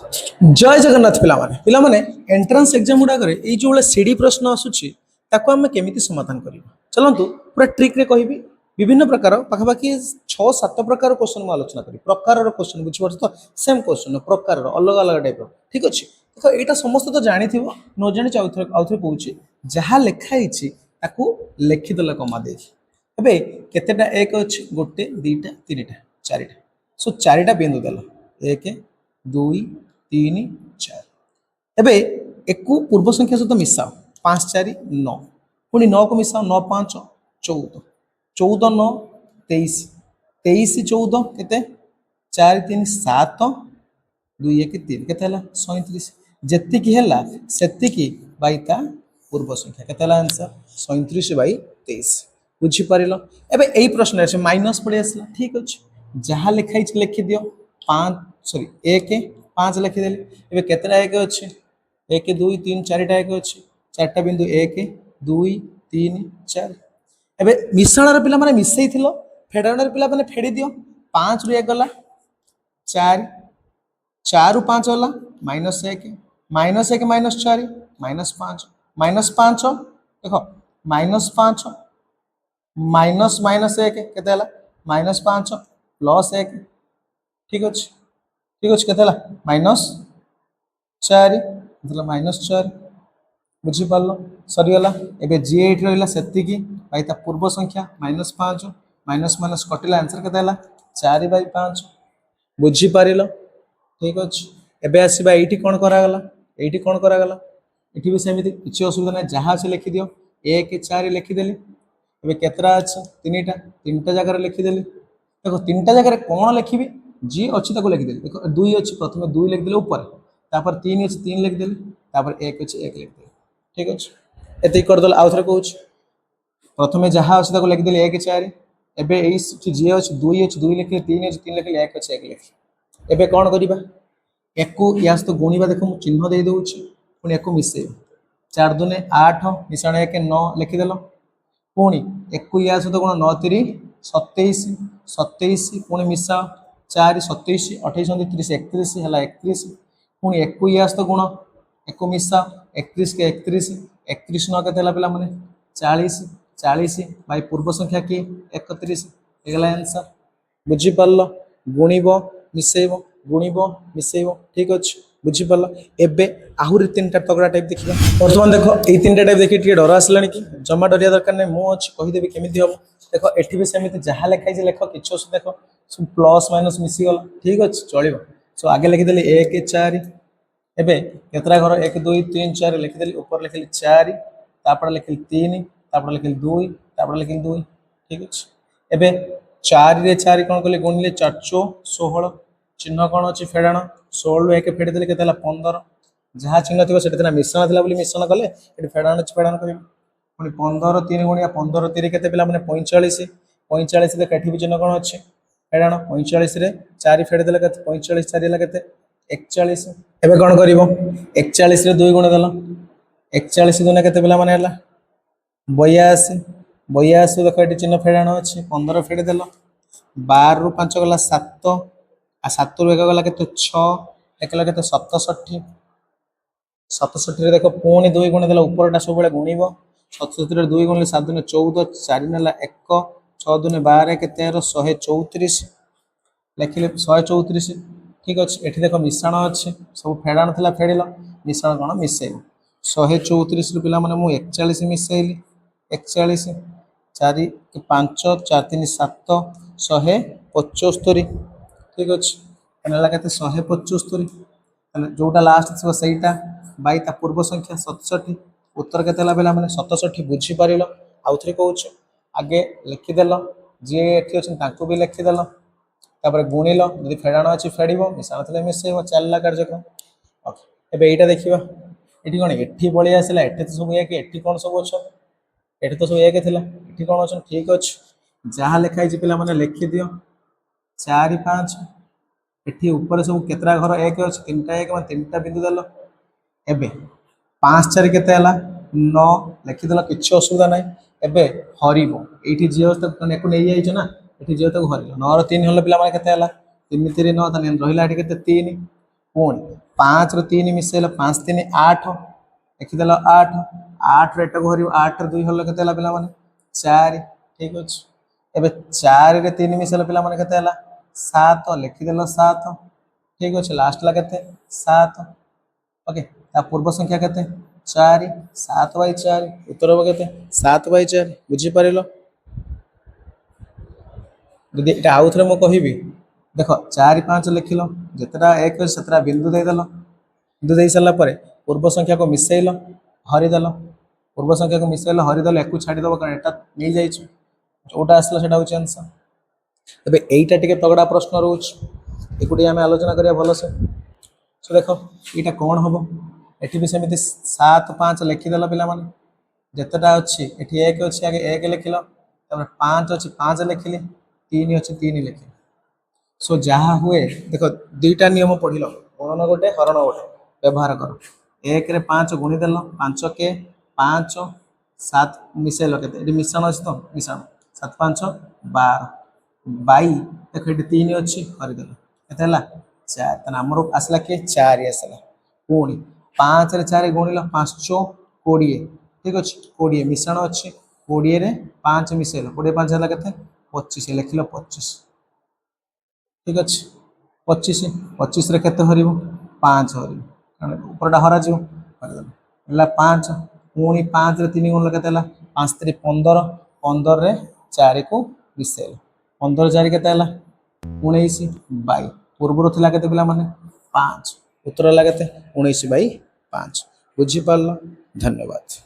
जय Jagannath पिलामाने entrance exam गुड़ा ये जो सीडी प्रश्न आसूची ताको आम केमी समाधान करवा चलतु पूरा ट्रिक रे कहि विभिन्न प्रकार पाखापाखि 6-7 प्रकार क्वेश्चन आलोचना करी प्रकार क्वेश्चन बुझीपार तो सेम क्वेश्चन प्रकार अलग अलग टाइप ठीक अच्छे देखो यहाँ समस्त तो जानी न जानी आउे कहूँ जहाँ लिखाई लिखिदेल कमा दे केतेटा एक अच्छे गोटे दुईटा तीन चारिटा सो चारिटा बिंदु देल 1 2 3 4 एबे एक पूर्व संख्या सहित मिसाओ 5 4 9 पुणी 9 को मिसाओ 9 5 14 14 9 23 23 14 केते 4 3 7 2 1 3 केते हला 37 जेतिकी हला सेतिकी बाई ता पूर्व संख्या केते हला आंसर 37 बाई 23 बुझी पारिलो एबे एई प्रश्न रे माइनस पड़े आसला ठीक अछि जहाँ लिखाई लिखि दियो 5 सॉरी 1 5 लिखिदेली एबे केतेटा एक अच्छे 1 2 3 4टा एक अच्छे 4टा बिंदु 1 2 3 4 एबे मिश्रण पिला माने मिसई थिलो फेडाण पिला माने फेडी दियो 5 रु 1 गला 4 4 रु 5 गला -1 -1 -4 -5 -5 देखो -5 माइनस माइनस 1 केते हला -5 +1 ठीक अच्छे केते -4 मतलब -4 बुझीपार सरीगला एबे जी एट रहा से पूर्व संख्या -5 माइनस माइनस कटिला आंसर केते 4/5 बुझीपार ठीक अच्छे एबे आसवा ये कौन करागला ये कौन करागला ये भी सेमती किसी असुविधा ना जहाँ अच्छे लिखिदियो 1 4 लिखिदेली एबे केतरा अच्छे 3टा जगह लिखिदेली देखो 3टा जगह कौन लिखी जी अच्छी लिखिदेली देखो 2 अच्छी प्रथम 2 लिखिदेली ऊपर तापर 3 अच्छे 3 लिखिदेली तापर 1 अच्छे 1 लिखिदेली ठीक अच्छे एत करदे आउ थे कौच प्रथम जहाँ अच्छे लिखिदेली 1 4 एबे जी अच्छे 2 अच्छे 2 लिखिले 3 अच्छे 3 लिखिले 1 अच्छे 1 लिखिले एबे कौन करवा एक या सहित गुणवा देख मुझे चिन्ह दे दूँ पुणी एक मिसे 4 दूने 8 मिश्रण 1 9 लिखिदेल पुणी एक या सहित गुण 9 3 27 27 पुणी मिसा 4 27 28 30 31 है 31 पुणी एक या सहित गुण एक मिसा 31 के 31 31 9 के पे मैंने 40 40 भाई पूर्व संख्या किए 31 होगा आंसर बुझीपार गुणब मिसेब गुणब मिसेब ठीक अच्छे बुझीपार एबे आहरी 3टा तगड़ा टाइप देखा बर्तमान देख ये 3टा टाइप देखिए डर आसला कि जमा डरिया दरकार नहीं मुझे कहीदेवी केमी हम देख एटी भी सेमती जहाँ लिखाई लेख कि देख सब प्लस माइनस मिसीगला ठीक अच्छे चलो सो आगे लिखिदेली 1 4 एबे केतरा घर 1 2 3 4 लिखिदेली ऊपर लिखिली 4 तापर लिखिली 3 तापर लिखिली 2 तापर लिखिली 2 ठीक अच्छे एबे 4 रे 4 कौन कले गुणिले 4 4 16 चिन्ह कौन अच्छी फेड़ाण 16 1 फेड़देले के 15 जहाँ चिन्ह थी से मिश्रण था मिश्रण कले ये फेड़ाण अच्छी फेड़ाण कर 15 3 गुणिया 15 3 के 45 45 देख भी चिन्ह कौन अच्छे फेड़ाण 45 4 फेड़देले 45 4 के 41 एबे कौन कर 41 2 गुण देल 41 गुण के 82 82 देख ये चिन्ह फेड़ाण अच्छे 15 फेड़देल 12 रु 5 गला 7 आ 7 रु 1 गला के 6 एक के 67 67 देख पुणी 2 गुण देला ऊपरटा सब गुणब 67 2 गुण 7 दूने 14 4 ना 1 6 दूने 12 के 13 134 लिखिले 134 ठीक अच्छे ये देख मिश्रण अच्छे सब फेड़ाण था फेड़िल मिश्रण कौन मिसेल 134 रु पिला माने मु 41 मिसेली 41 4 5 4 3 7 175 ठीक अच्छे के 175 जोटा लास्ट थी सहीटा बाई ता पूर्व संख्या 67 उत्तर के मैंने 67 बुझीपार आउ थे कौच आगे लिखिदेल जी अच्छे भी लिखिदेल गुणिल जब फेड़ाण अच्छी फेड़ मिशाण थे मिसेब चलला कार्यक्रम ओके एबे यहाँ देखा ये कौन ये पलि आसला ये तो सब एक ये कौन सब अच्छा ये तो सब एक थी ये कौन अच्छा ठीक अच्छे जहाँ लिखाई पे मैंने लिखिदि 4 5 एठी ऊपर सब केतरा घर एक अच्छे 3टा एक 3टा बिंदु देल एबे 5 4 केते 9 लिखिदेल किसी असुविधा ना एबे हरब ये जी को नहीं जाइए ना ये जी हर 9 3 हल पे 3 3 9 रहा 3 पुणी पाँच रु तीन मिसेल पाँच तीन आठ लिखिदेल आठ आठ एटा को हर आठ रे दुई हल के पे चार ठीक अच्छे एवं चार रे तीन मिसेल पे सात लिखिदेल सात ठीक अच्छे लास्ट ला के सात ओके ता पूर्व संख्या के चार सात बै चार उत्तर हम के सात बै चार बुझीपार जदि ये आउ थे मुझे देख चार पाँच लिखिल जितेटा एक से बिंदु देदेल बिंदु दे सारापर पूर्व संख्या को मिसेल हरिदेल पूर्व संख्या को मिसेल हरिदेल एक छाड़देव कारण यहाँ नहीं जाइए जोटा आसला से हूँ आंसर तेज यहीटा टे तगड़ा प्रश्न रोच एक आम आलोचना करिया भलसे सो देख यहाँ कौन हम ये भी सेमती सात पाँच लिखिदेल पे जितेटा अच्छी ये एक अच्छी आगे एक लिखिल पाँच अच्छी पाँच लिखिली तीन अच्छी तीन लिखिली सो जहाँ हुए देख दुईटा नियम पढ़ गुणन गोटे हरण गोटे व्यवहार कर एक रे पाँच गुणीदेल पाँच के पाँच सात मिसेल के मिश्रण अच्छी तो मिश्रण सात पाँच बार बाई देख ये तीन अच्छी हरिदेल के चार तेना आमर आसला किए चार आसला पुणी पाँच रे चार गुणिल पाँच चौ कोड़े ठीक अच्छे कोड़े मिश्रण अच्छे कोड़े रे पाँच मिसेल कोड़े पाँच है के पचिश लिखिल पचिश ठीक अच्छे पचिश पचिश रे केते हर पाँच हर कारण उपरटा हरा हरदेल पाँच पुणी पाँच रे तीन गुण के पाँच तीन पंदर पंदर रे चार को मिसेल पंदर चार के 19 बाई पूर्वर थिला केते पिला माने 5 उत्तर लगे 19/5 बुझी पारल धन्यवाद।